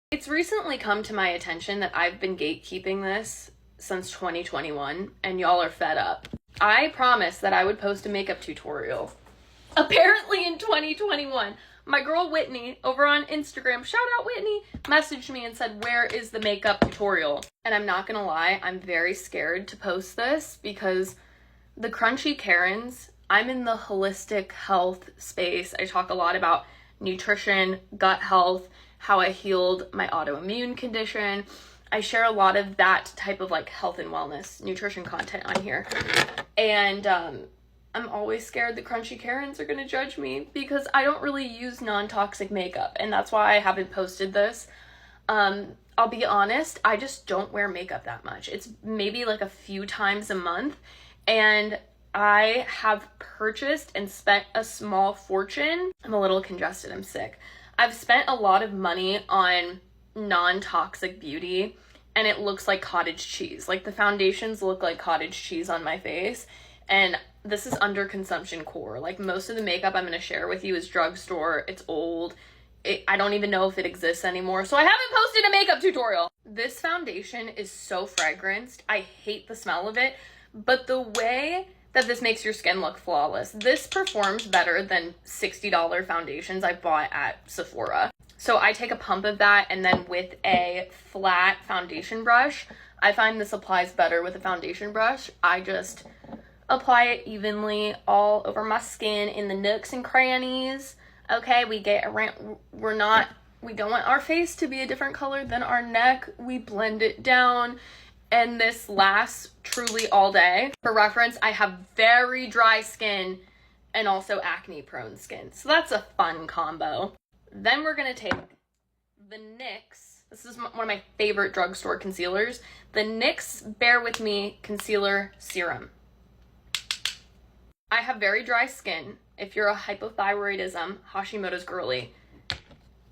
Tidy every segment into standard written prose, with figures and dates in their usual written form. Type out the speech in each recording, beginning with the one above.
It's recently come to my attention that I've been gatekeeping this since 2021 and y'all are fed up. I promised that I would post a makeup tutorial. Apparently in 2021, my girl Whitney over on Instagram, shout out Whitney, messaged me and said, where is the makeup tutorial? And I'm not gonna lie, I'm very scared to post this because the Crunchy Karens, I'm in the holistic health space. I talk a lot about nutrition, gut health, how I healed my autoimmune condition. I share a lot of that type of like health and wellness, nutrition content on here. And I'm always scared the Crunchy Karens are gonna judge me because I don't really use non-toxic makeup, and that's why I haven't posted this. I'll be honest, I just don't wear makeup that much. It's maybe like a few times a month, and I have purchased and spent a small fortune. I'm a little congested, I'm sick. I've spent a lot of money on non-toxic beauty, and it looks like cottage cheese. Like the foundations look like cottage cheese on my face, and this is under consumption core. Like most of the makeup I'm gonna share with you is drugstore, it's old. I don't even know if it exists anymore, so I haven't posted a makeup tutorial. This foundation is so fragranced. I hate the smell of it, but the way that this makes your skin look flawless, this performs better than $60 foundations I bought at Sephora. So I take a pump of that, and then with a flat foundation brush, I find this applies better with a foundation brush. I just apply it evenly all over my skin in the nooks and crannies. Okay, we don't want our face to be a different color than our neck. We blend it down, and this lasts truly all day. For reference, I have very dry skin and also acne prone skin, so that's a fun combo. Then we're gonna take the NYX, this is one of my favorite drugstore concealers, the NYX Bear With Me Concealer Serum. I have very dry skin. If you're a hypothyroidism, Hashimoto's girly,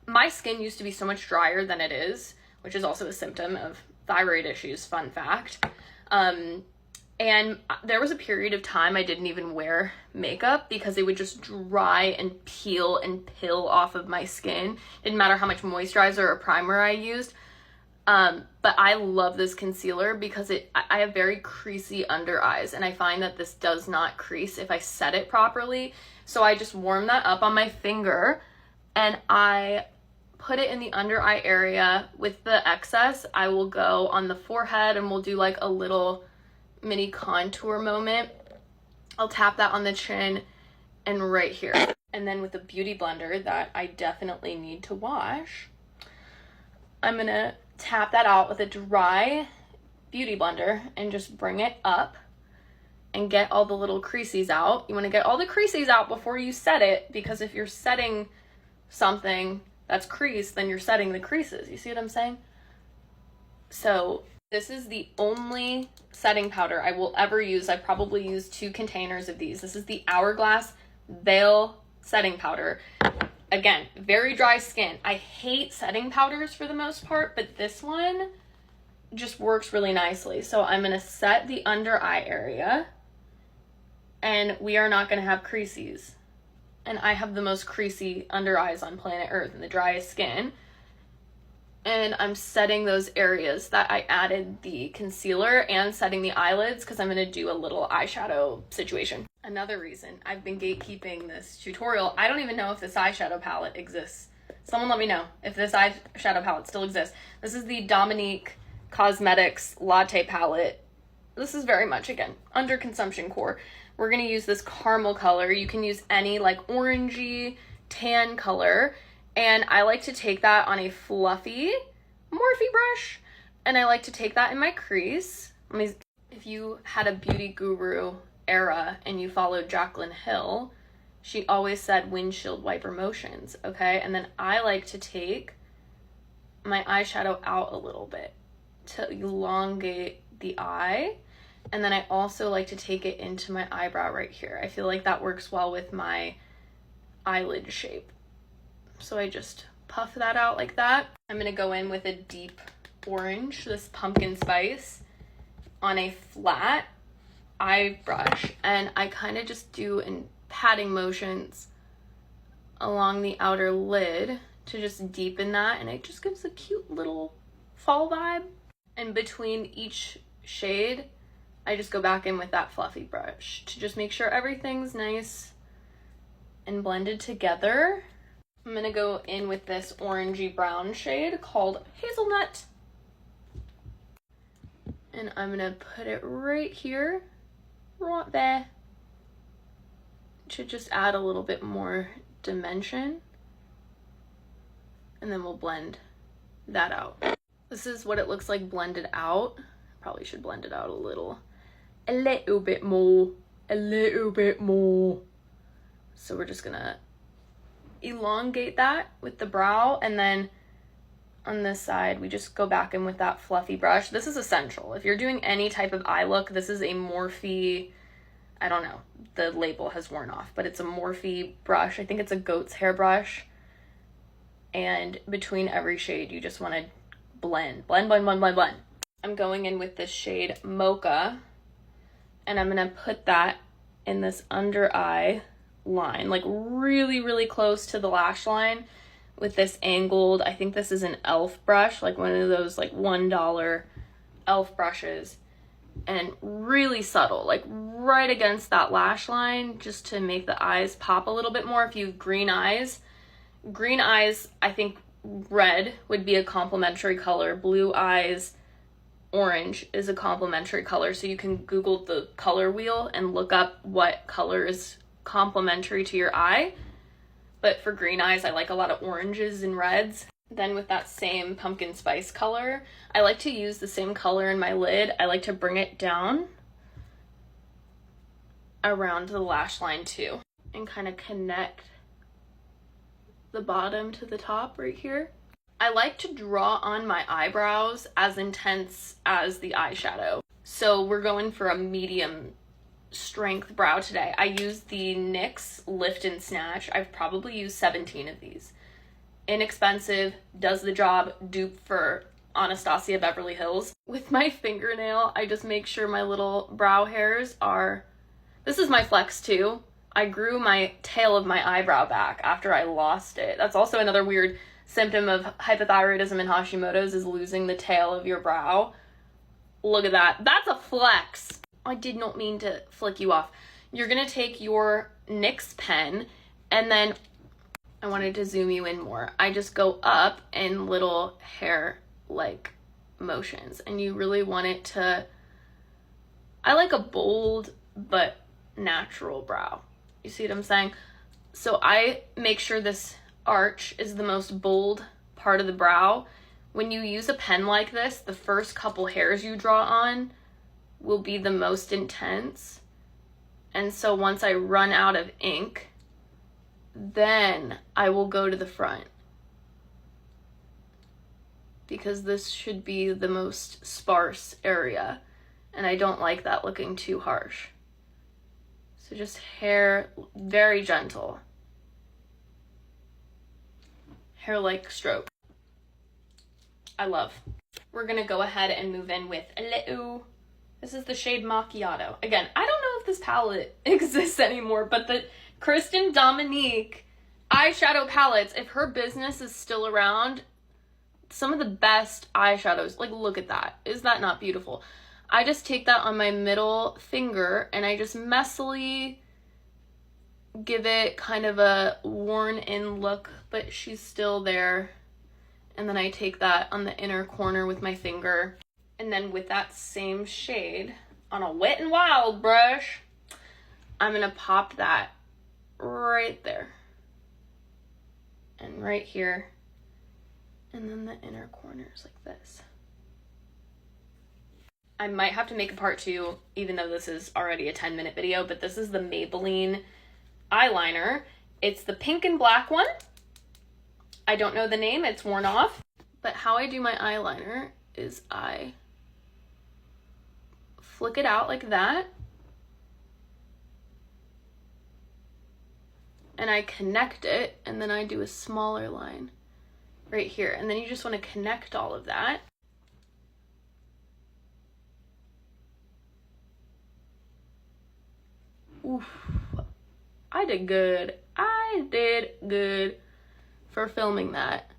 my skin used to be so much drier than it is, which is also a symptom of thyroid issues, fun fact. And there was a period of time I didn't even wear makeup because it would just dry and peel and pill off of my skin. Didn't matter how much moisturizer or primer I used. But I love this concealer because I have very creasy under eyes, and I find that this does not crease if I set it properly. So I just warm that up on my finger and I put it in the under eye area. With the excess, I will go on the forehead and we'll do like a little mini contour moment. I'll tap that on the chin and right here. And then with a beauty blender that I definitely need to wash, I'm gonna tap that out with a dry beauty blender and just bring it up and get all the little creases out. You want to get all the creases out before you set it, because if you're setting something that's creased, then you're setting the creases. You see what I'm saying? So this is the only setting powder I will ever use. I probably use 2 containers of these. This is the Hourglass Veil setting powder. Again, very dry skin. I hate setting powders for the most part, but this one just works really nicely. So I'm gonna set the under eye area, and we are not gonna have creases. And I have the most creasy under eyes on planet Earth and the driest skin. And I'm setting those areas that I added the concealer and setting the eyelids because I'm gonna do a little eyeshadow situation. Another reason I've been gatekeeping this tutorial, I don't even know if this eyeshadow palette exists. Someone let me know if this eyeshadow palette still exists. This is the Dominique Cosmetics Latte palette. This is very much, again, under consumption core. We're gonna use this caramel color. You can use any like orangey tan color. And I like to take that on a fluffy Morphe brush, and I like to take that in my crease. If you had a beauty guru era and you followed Jaclyn Hill, she always said windshield wiper motions, okay? And then I like to take my eyeshadow out a little bit to elongate the eye. And then I also like to take it into my eyebrow right here. I feel like that works well with my eyelid shape. So I just puff that out like that. I'm gonna go in with a deep orange, this pumpkin spice, on a flat eye brush, and I kind of just do in patting motions along the outer lid to just deepen that, and it just gives a cute little fall vibe. And between each shade, I just go back in with that fluffy brush to just make sure everything's nice and blended together. I'm gonna go in with this orangey brown shade called Hazelnut. And I'm gonna put it right here, right there, to just add a little bit more dimension. And then we'll blend that out. This is what it looks like blended out. Probably should blend it out a little bit more, a little bit more. So we're just gonna elongate that with the brow, and then on this side, we just go back in with that fluffy brush. This is essential. If you're doing any type of eye look, this is a Morphe, I don't know, the label has worn off, but it's a Morphe brush. I think it's a goat's hair brush. And between every shade, you just want to blend. I'm going in with this shade Mocha, and I'm going to put that in this under eye line, like really, really close to the lash line with this angled, I think this is an e.l.f. brush, like one of those like $1 e.l.f. brushes, and really subtle, like right against that lash line, just to make the eyes pop a little bit more. If you have green eyes, I think red would be a complementary color. Blue eyes, orange is a complementary color. So you can Google the color wheel and look up what color is complementary to your eye. But for green eyes, I like a lot of oranges and reds. Then with that same pumpkin spice color, I like to use the same color in my lid. I like to bring it down around the lash line too, and kind of connect the bottom to the top right here. I like to draw on my eyebrows as intense as the eyeshadow. So we're going for a medium strength brow today. I use the NYX Lift and Snatch. I've probably used 17 of these. Inexpensive, does the job, dupe for Anastasia Beverly Hills. With my fingernail, I just make sure my little brow hairs are, this is my flex too. I grew my tail of my eyebrow back after I lost it. That's also another weird symptom of hypothyroidism and Hashimoto's, is losing the tail of your brow. Look at that. That's a flex. I did not mean to flick you off. You're gonna take your NYX pen, and then I wanted to zoom you in more. I just go up in little hair like motions, and you really want it to, I like a bold but natural brow. You see what I'm saying? So I make sure this arch is the most bold part of the brow. When you use a pen like this, the first couple hairs you draw on will be the most intense. And so once I run out of ink, then I will go to the front, because this should be the most sparse area, and I don't like that looking too harsh. So just hair, very gentle. Hair-like stroke. I love. We're gonna go ahead and move in with a little, this is the shade Macchiato. Again, I don't know if this palette exists anymore, but the Kristen Dominique eyeshadow palettes, if her business is still around, some of the best eyeshadows, like look at that. Is that not beautiful? I just take that on my middle finger and I just messily give it kind of a worn in look, but she's still there. And then I take that on the inner corner with my finger. And then with that same shade on a Wet n Wild brush, I'm gonna pop that right there. And right here. And then the inner corners like this. I might have to make a part 2, even though this is already a 10-minute video, but this is the Maybelline eyeliner. It's the pink and black one. I don't know the name, it's worn off. But how I do my eyeliner is I flick it out like that. And I connect it, and then I do a smaller line right here. And then you just want to connect all of that. Oof. I did good. I did good. for filming that.